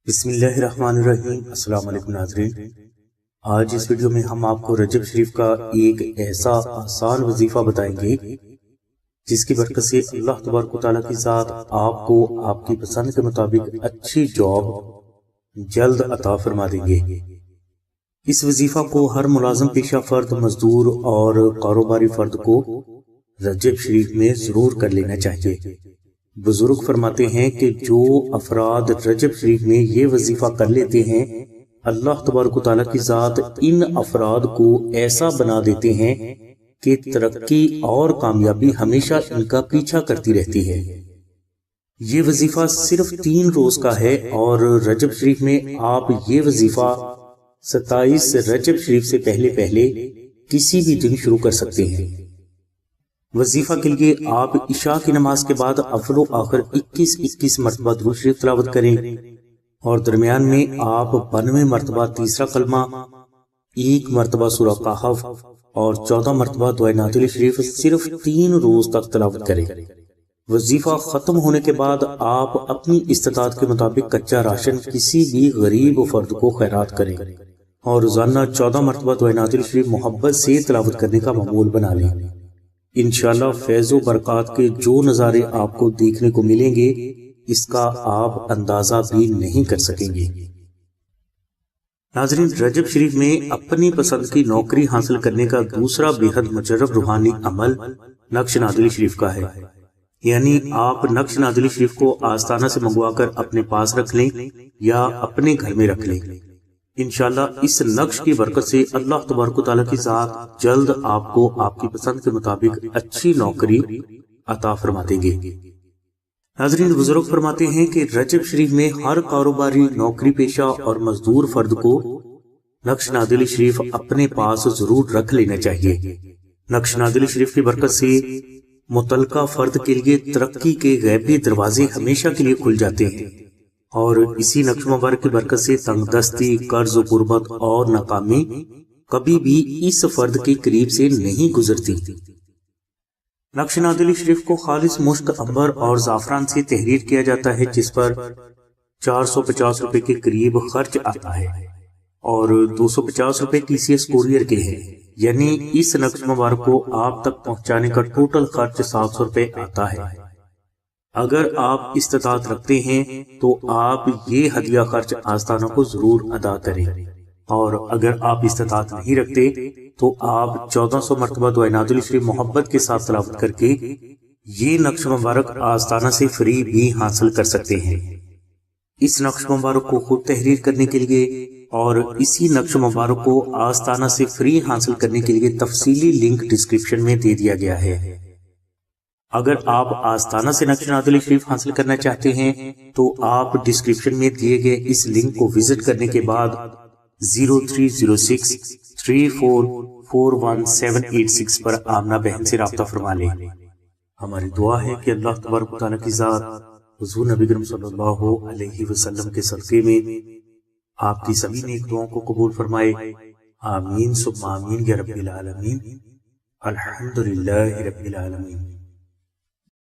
بسم اللہ الرحمن الرحیم۔ السلام علیکم ناظرین، آج اس ویڈیو میں ہم آپ کو رجب شریف کا ایک ایسا آسان وظیفہ بتائیں گے جس کی برکت سے اللہ تبارک و تعالیٰ کی ذات آپ کو آپ کی پسند کے مطابق اچھی جاب جلد عطا فرما دیں گے۔ اس وظیفہ کو ہر ملازم پیشہ فرد، مزدور اور کاروباری فرد کو رجب شریف میں ضرور کر لینا چاہیے۔ بزرگ فرماتے ہیں کہ جو افراد رجب شریف میں یہ وظیفہ کر لیتے ہیں، اللہ تبارک و تعالیٰ کی ذات ان افراد کو ایسا بنا دیتے ہیں کہ ترقی اور کامیابی ہمیشہ ان کا پیچھا کرتی رہتی ہے۔ یہ وظیفہ صرف 3 روز کا ہے اور رجب شریف میں آپ یہ وظیفہ 27 رجب شریف سے پہلے کسی بھی دن شروع کر سکتے ہیں۔ وظیفہ کے لیے آپ عشاء کی نماز کے بعد اول و آخر 21 مرتبہ درود شریف تلاوت کریں اور درمیان میں آپ 92 مرتبہ تیسرا کلمہ، 1 مرتبہ سورہ کہف اور 14 مرتبہ دعائے نعت شریف صرف 3 روز تک تلاوت کریں۔ وظیفہ ختم ہونے کے بعد آپ اپنی استطاعت کے مطابق کچا راشن کسی بھی غریب فرد کو خیرات کریں اور روزانہ 14 مرتبہ دعائے نعت شریف محبت سے تلاوت کرنے کا معمول بنا لیں۔ انشاءاللہ فیض و برکات کے جو نظارے آپ کو دیکھنے کو ملیں گے، اس کا آپ اندازہ بھی نہیں کر سکیں گے۔ ناظرین، رجب شریف میں اپنی پسند کی نوکری حاصل کرنے کا دوسرا بے حد مجرب روحانی عمل نقش نادلی شریف کا ہے۔ یعنی آپ نقش نادلی شریف کو آستانہ سے منگوا کر اپنے پاس رکھ لیں یا اپنے گھر میں رکھ لیں۔ انشاءاللہ اس نقش کی برکت سے اللہ تبارک و تعالیٰ کی ذات جلد آپ کو آپ کی پسند کے مطابق اچھی نوکری عطا فرما دیں گے۔ ناظرین، بزرگ فرماتے ہیں کہ رجب شریف میں ہر کاروباری، نوکری پیشہ اور مزدور فرد کو نقش نادلی شریف اپنے پاس ضرور رکھ لینا چاہیے۔ نقش نادلی شریف کی برکت سے متعلقہ فرد کے لیے ترقی کے غیبی دروازے ہمیشہ کے لیے کھل جاتے ہیں اور اسی نقش مبارک کی برکت سے تنگ دستی، قرض و غربت اور ناکامی کبھی بھی اس فرد کے قریب سے نہیں گزرتی۔ نقش نادلی شریف کو خالص مشک، عنبر اور زعفران سے تحریر کیا جاتا ہے، جس پر 450 روپے کے قریب خرچ آتا ہے اور 250 روپے TCS کوریئر کے ہیں۔ یعنی اس نقش مبارک کو آپ تک پہنچانے کا ٹوٹل خرچ 700 روپے آتا ہے۔ اگر آپ استطاعت رکھتے ہیں تو آپ یہ ہدیہ خرچ آستانہ کو ضرور ادا کریں، اور اگر آپ استطاعت نہیں رکھتے تو آپ 1400 مرتبہ دعائے نعت شریف محبت کے ساتھ تلاوت کر کے یہ نقش مبارک آستانہ سے فری بھی حاصل کر سکتے ہیں۔ اس نقش مبارک کو خود تحریر کرنے کے لیے اور اسی نقش مبارک کو آستانہ سے فری حاصل کرنے کے لیے تفصیلی لنک ڈسکرپشن میں دے دیا گیا ہے۔ اگر آپ آستانہ سے نقش نادلی شریف حاصل کرنا چاہتے ہیں تو آپ ڈسکرپشن میں دیے گئے اس لنک کو وزٹ کرنے کے بعد 030634418786 پر آمنہ بہن سے رابطہ فرما لیں۔ ہماری دعا ہے کہ اللہ تبارک و تعالیٰ کی ذات حضور نبی کریم صلی اللہ علیہ وسلم کے صدقے میں آپ کی سبھی نیک دعاؤں کو قبول فرمائے۔ آمین ثم آمین یا رب العالمین۔ الحمدللہ رب العالمین۔